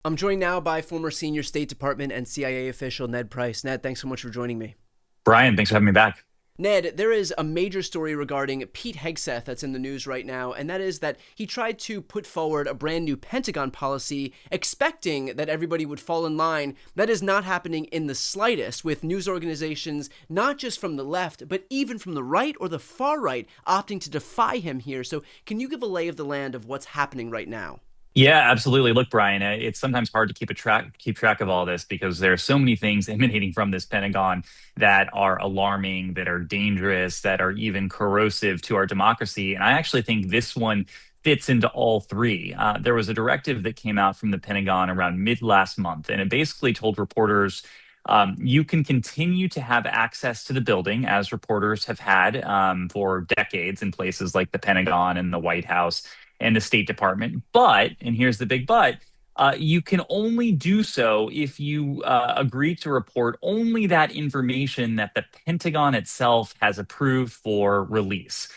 I'm joined now by former senior State Department and CIA official Ned Price. Ned, thanks so much for joining me. Brian, thanks for having me back. Ned, there is a major story regarding Pete Hegseth that's in the news right now, and that is that he tried to put forward a brand new Pentagon policy, expecting that everybody would fall in line. That is not happening in the slightest, with news organizations, not just from the left, but even from the right or the far right, opting to defy him here. So can you give a lay of the land of what's happening right now? Yeah, absolutely. Look, Brian, it's sometimes hard to keep track of all this because there are so many things emanating from this Pentagon that are alarming, that are dangerous, that are even corrosive to our democracy. And I actually think this one fits into all three. There was a directive that came out from the Pentagon around mid last month, and it basically told reporters you can continue to have access to the building as reporters have had for decades in places like the Pentagon and the White House and the State Department. But, and here's the big but, you can only do so if you agree to report only that information that the Pentagon itself has approved for release.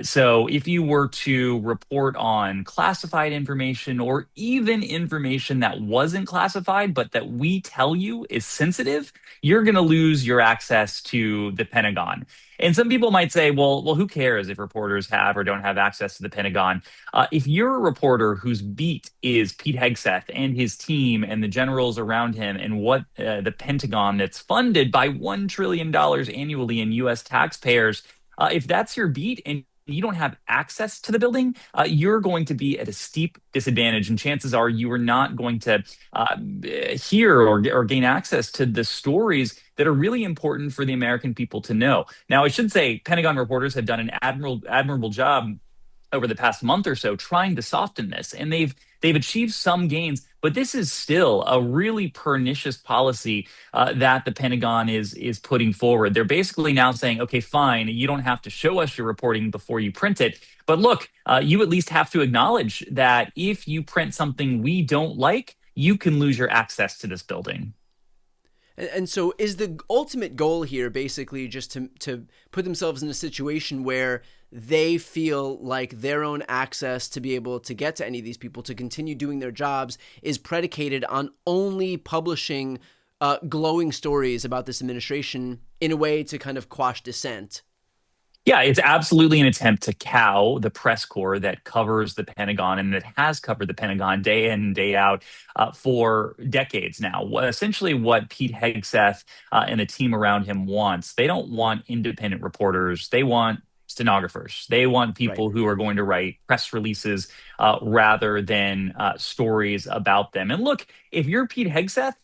So if you were to report on classified information or even information that wasn't classified, but that we tell you is sensitive, you're going to lose your access to the Pentagon. And some people might say, well, who cares if reporters have or don't have access to the Pentagon? If you're a reporter whose beat is Pete Hegseth and his team and the generals around him and what the Pentagon that's funded by $1 trillion annually in U.S. taxpayers, if that's your beat and you don't have access to the building, you're going to be at a steep disadvantage. And chances are you are not going to hear or gain access to the stories that are really important for the American people to know. Now, I should say Pentagon reporters have done an admirable job over the past month or so trying to soften this, and they've achieved some gains, but this is still a really pernicious policy that the Pentagon is putting forward. They're basically now saying, okay, fine, you don't have to show us your reporting before you print it, but look, you at least have to acknowledge that if you print something we don't like, you can lose your access to this building. And so is the ultimate goal here basically just to put themselves in a situation where they feel like their own access to be able to get to any of these people to continue doing their jobs is predicated on only publishing glowing stories about this administration in a way to kind of quash dissent? Yeah, it's absolutely an attempt to cow the press corps that covers the Pentagon and that has covered the Pentagon day in and day out for decades now. Essentially, what Pete Hegseth and the team around him wants, they don't want independent reporters. They want stenographers. They want Right. people who are going to write press releases rather than stories about them. And look, if you're Pete Hegseth,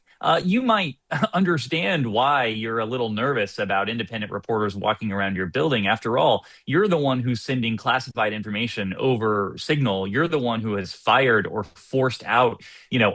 you might understand why you're a little nervous about independent reporters walking around your building. After all, you're the one who's sending classified information over Signal. You're the one who has fired or forced out,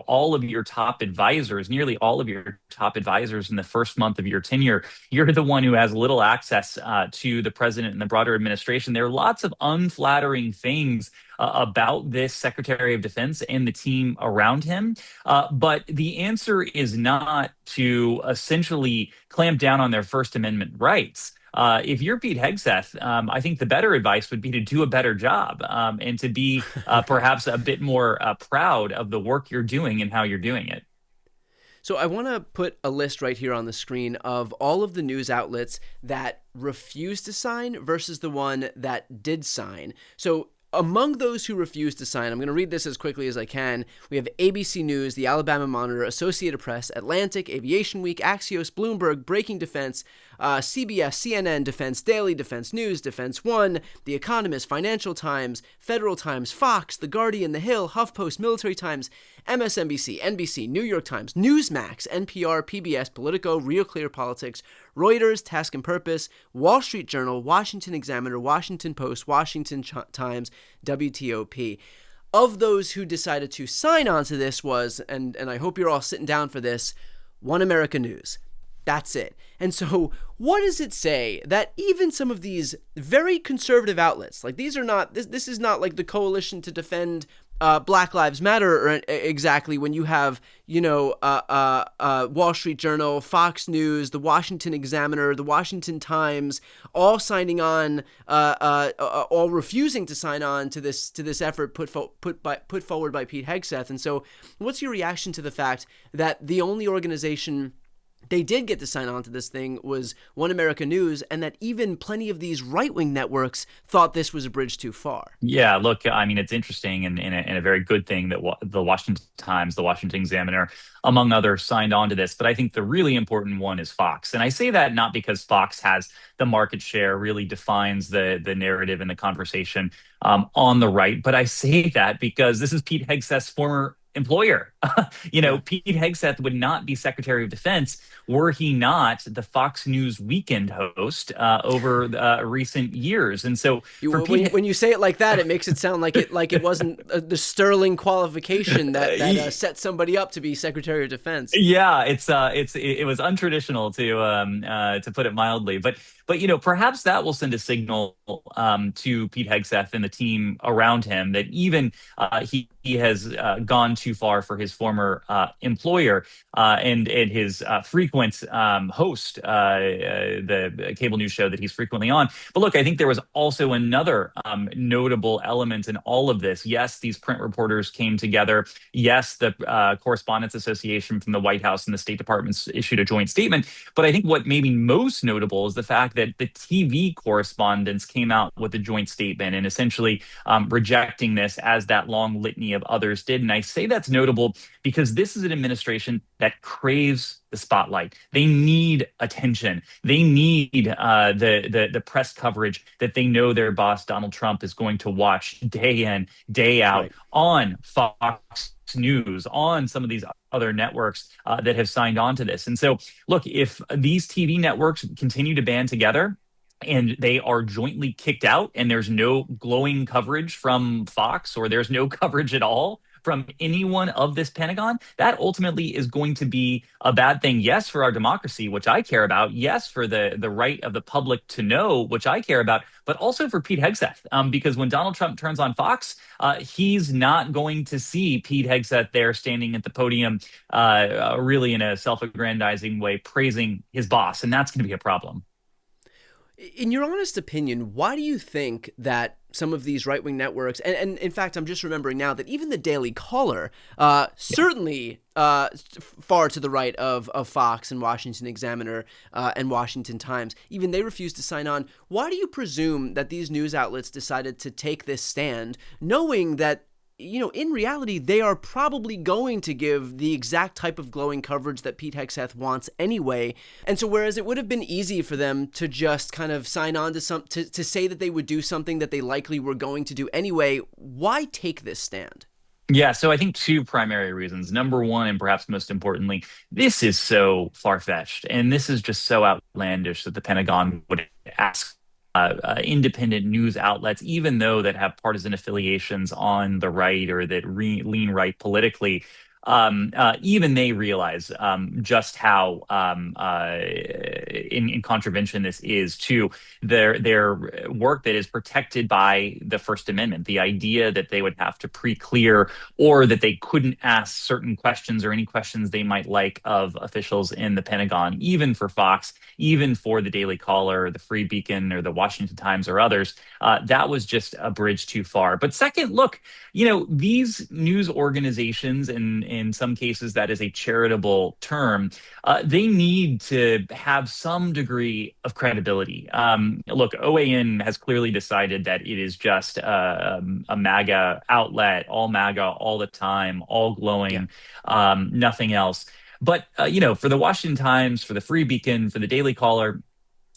all of your top advisors, nearly all of your top advisors in the first month of your tenure. You're the one who has little access to the president and the broader administration. There are lots of unflattering things about this Secretary of Defense and the team around him. But the answer is not to essentially clamp down on their First Amendment rights. If you're Pete Hegseth, I think the better advice would be to do a better job and to be perhaps a bit more proud of the work you're doing and how you're doing it. So I want to put a list right here on the screen of all of the news outlets that refused to sign versus the one that did sign. So among those who refused to sign, I'm going to read this as quickly as I can. We have ABC News, the Alabama Monitor, Associated Press, Atlantic, Aviation Week, Axios, Bloomberg, Breaking Defense, CBS, CNN, Defense Daily, Defense News, Defense One, The Economist, Financial Times, Federal Times, Fox, The Guardian, The Hill, HuffPost, Military Times, MSNBC, NBC, New York Times, Newsmax, NPR, PBS, Politico, Real Clear Politics, Reuters, Task and Purpose, Wall Street Journal, Washington Examiner, Washington Post, Washington Times, WTOP. Of those who decided to sign on to this was, and I hope you're all sitting down for this, One America News. That's it. And so what does it say that even some of these very conservative outlets, like these are not, this is not like the Coalition to Defend Black Lives Matter exactly when you have, Wall Street Journal, Fox News, the Washington Examiner, the Washington Times, all signing on, all refusing to sign on to this effort put forward by Pete Hegseth. And so, what's your reaction to the fact that the only organization they did get to sign on to this thing was One America News, and that even plenty of these right-wing networks thought this was a bridge too far? Yeah, look, I mean, it's interesting and a very good thing that the Washington Times, the Washington Examiner, among others, signed on to this. But I think the really important one is Fox. And I say that not because Fox has the market share, really defines the narrative and the conversation on the right, but I say that because this is Pete Hegseth's former employer. Pete Hegseth would not be Secretary of Defense were he not the Fox News weekend host over recent years. And so when you say it like that, it makes it sound like it wasn't the sterling qualification that set somebody up to be Secretary of Defense. Yeah, it was untraditional to put it mildly, but perhaps that will send a signal to Pete Hegseth and the team around him that even he has gone too far for his former employer and his frequent host, the cable news show that he's frequently on. But look, I think there was also another notable element in all of this. Yes, these print reporters came together. Yes, the Correspondents Association from the White House and the State Department issued a joint statement. But I think what may be most notable is the fact that the TV correspondents came out with a joint statement and essentially rejecting this as that long litany of others did. And I say that's notable because this is an administration that craves the spotlight. They need attention. They need the press coverage that they know their boss, Donald Trump, is going to watch day in, day out on Fox News, on some of these other networks that have signed on to this. And so, look, if these TV networks continue to band together, and they are jointly kicked out, and there's no glowing coverage from Fox, or there's no coverage at all from anyone of this Pentagon, that ultimately is going to be a bad thing. Yes, for our democracy, which I care about. Yes, for the right of the public to know, which I care about, but also for Pete Hegseth. Because when Donald Trump turns on Fox, he's not going to see Pete Hegseth there standing at the podium, really in a self-aggrandizing way, praising his boss. And that's going to be a problem. In your honest opinion, why do you think that some of these right-wing networks, and in fact, I'm just remembering now that even the Daily Caller, certainly far to the right of Fox and Washington Examiner and Washington Times, even they refused to sign on. Why do you presume that these news outlets decided to take this stand, knowing that in reality, they are probably going to give the exact type of glowing coverage that Pete Hegseth wants anyway? And so whereas it would have been easy for them to just kind of sign on to to say that they would do something that they likely were going to do anyway, why take this stand? Yeah, so I think two primary reasons. Number one, and perhaps most importantly, this is so far-fetched, and this is just so outlandish that the Pentagon would ask independent news outlets, even though that have partisan affiliations on the right or that lean right politically, even they realize just how in contravention this is to their work that is protected by the First Amendment. The idea that they would have to pre-clear or that they couldn't ask certain questions or any questions they might like of officials in the Pentagon, even for Fox, even for the Daily Caller, the Free Beacon, or the Washington Times or others, that was just a bridge too far. But second, look, these news organizations, and in some cases that is a charitable term, they need to have some degree of credibility. Look, OAN has clearly decided that it is just a MAGA outlet, all MAGA, all the time, all glowing, nothing else. But, for the Washington Times, for the Free Beacon, for the Daily Caller,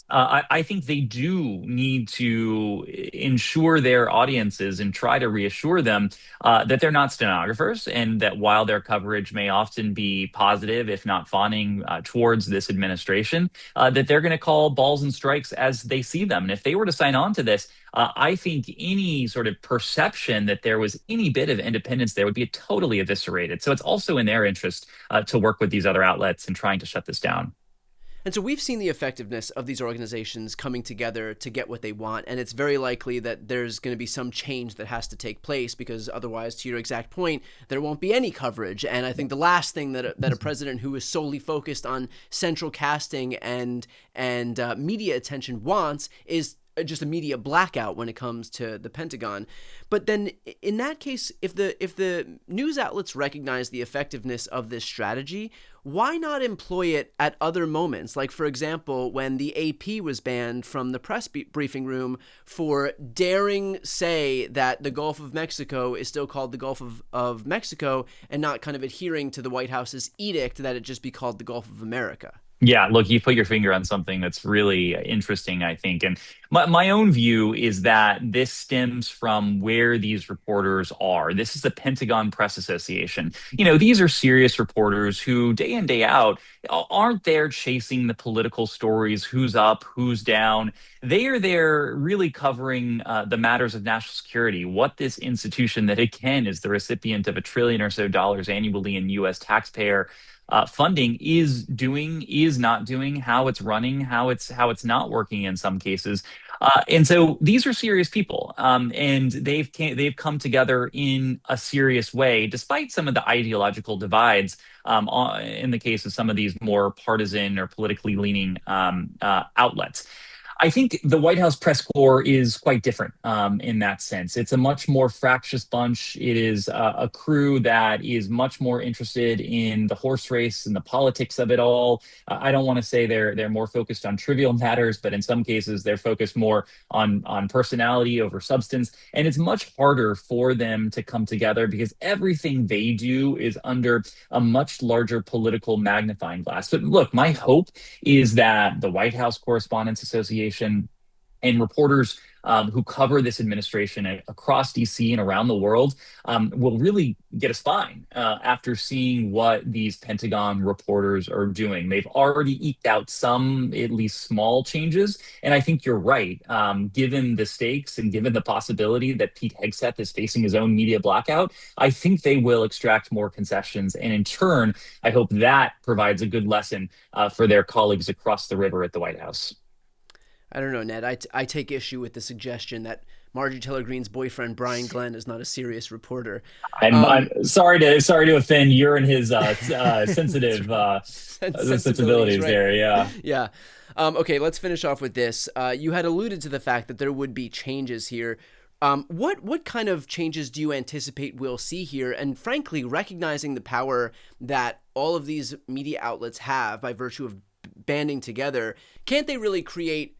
I think they do need to ensure their audiences and try to reassure them that they're not stenographers, and that while their coverage may often be positive, if not fawning towards this administration, that they're going to call balls and strikes as they see them. And if they were to sign on to this, I think any sort of perception that there was any bit of independence there would be totally eviscerated. So it's also in their interest to work with these other outlets in trying to shut this down. And so we've seen the effectiveness of these organizations coming together to get what they want. And it's very likely that there's going to be some change that has to take place, because otherwise, to your exact point, there won't be any coverage. And I think the last thing that a president who is solely focused on central casting and media attention wants is just a media blackout when it comes to the Pentagon. But then in that case, if the news outlets recognize the effectiveness of this strategy, why not employ it at other moments? Like, for example, when the AP was banned from the press briefing room for daring say that the Gulf of Mexico is still called the Gulf of Mexico, and not kind of adhering to the White House's edict that it just be called the Gulf of America. Yeah, look, you put your finger on something that's really interesting, I think. And my own view is that this stems from where these reporters are. This is the Pentagon Press Association. These are serious reporters who, day in, day out, aren't there chasing the political stories, who's up, who's down. They are there really covering the matters of national security, what this institution that, again, is the recipient of $1 trillion or so annually in U.S. taxpayer funding is doing, is not doing, how it's running, how it's not working in some cases. And so these are serious people, and they've come together in a serious way, despite some of the ideological divides in the case of some of these more partisan or politically leaning outlets. I think the White House press corps is quite different in that sense. It's a much more fractious bunch. It is a crew that is much more interested in the horse race and the politics of it all. I don't want to say they're more focused on trivial matters, but in some cases they're focused more on personality over substance. And it's much harder for them to come together because everything they do is under a much larger political magnifying glass. But look, my hope is that the White House Correspondents Association and reporters who cover this administration across DC and around the world will really get a spine after seeing what these Pentagon reporters are doing. They've already eked out some, at least small changes. And I think you're right. Given the stakes and given the possibility that Pete Hegseth is facing his own media blackout, I think they will extract more concessions. And in turn, I hope that provides a good lesson for their colleagues across the river at the White House. I don't know, Ned. I take issue with the suggestion that Marjorie Taylor Greene's boyfriend Brian Glenn is not a serious reporter. I'm sorry to offend your and his sensitive sensibilities right there. Yeah. Yeah. Okay, let's finish off with this. You had alluded to the fact that there would be changes here. What kind of changes do you anticipate we'll see here? And frankly, recognizing the power that all of these media outlets have by virtue of banding together, can't they really create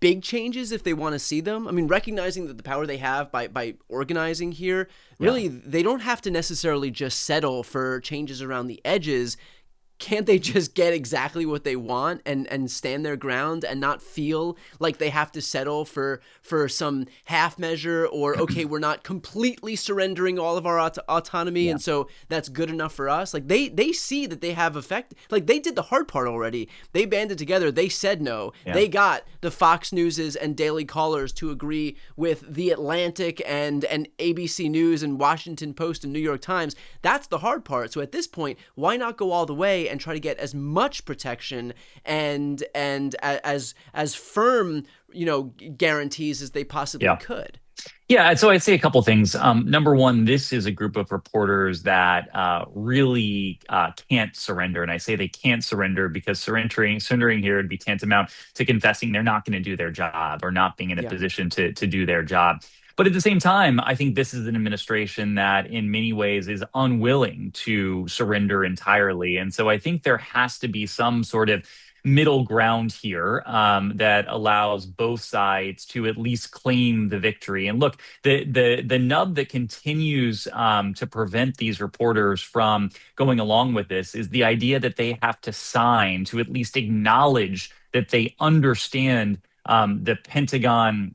big changes if they want to see them? I mean, recognizing that the power they have by organizing here, really, they don't have to necessarily just settle for changes around the edges. Can't they just get exactly what they want and stand their ground and not feel like they have to settle for some half measure or, okay, we're not completely surrendering all of our autonomy, and so that's good enough for us? Like, they see that they have effect. Like, they did the hard part already. They banded together. They said no. Yeah. They got the Fox Newses and Daily Callers to agree with The Atlantic and ABC News and Washington Post and New York Times. That's the hard part. So at this point, why not go all the way and try to get as much protection and as firm, guarantees as they possibly could? Yeah, so I'd say a couple things. Number one, this is a group of reporters that really can't surrender. And I say they can't surrender because surrendering here would be tantamount to confessing they're not going to do their job or not being in a position to do their job. But at the same time, I think this is an administration that in many ways is unwilling to surrender entirely. And so I think there has to be some sort of middle ground here that allows both sides to at least claim the victory. And look, the nub that continues to prevent these reporters from going along with this is the idea that they have to sign to at least acknowledge that they understand the Pentagon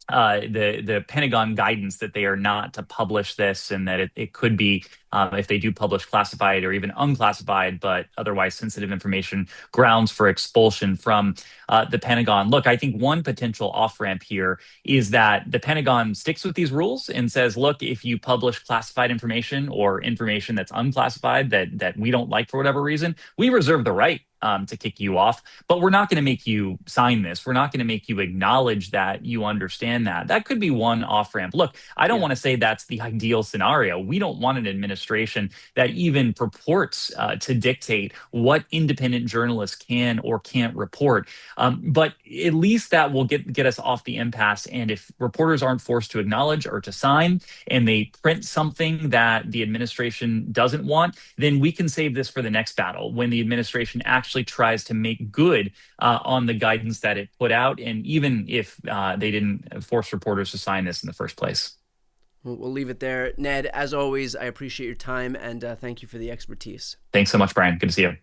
the Pentagon guidance that they are not to publish this, and that it could be, if they do publish classified or even unclassified, but otherwise sensitive information, grounds for expulsion from the Pentagon. Look, I think one potential off-ramp here is that the Pentagon sticks with these rules and says, look, if you publish classified information or information that's unclassified that we don't like for whatever reason, we reserve the right to kick you off, but we're not going to make you sign this. We're not going to make you acknowledge that you understand that. That could be one off ramp. Look, I don't Yeah. want to say that's the ideal scenario. We don't want an administration that even purports to dictate what independent journalists can or can't report. But at least that will get us off the impasse. And if reporters aren't forced to acknowledge or to sign, and they print something that the administration doesn't want, then we can save this for the next battle when the administration actually tries to make good on the guidance that it put out, and even if they didn't force reporters to sign this in the first place. We'll leave it there. Ned, as always, I appreciate your time and thank you for the expertise. Thanks so much, Brian. Good to see you.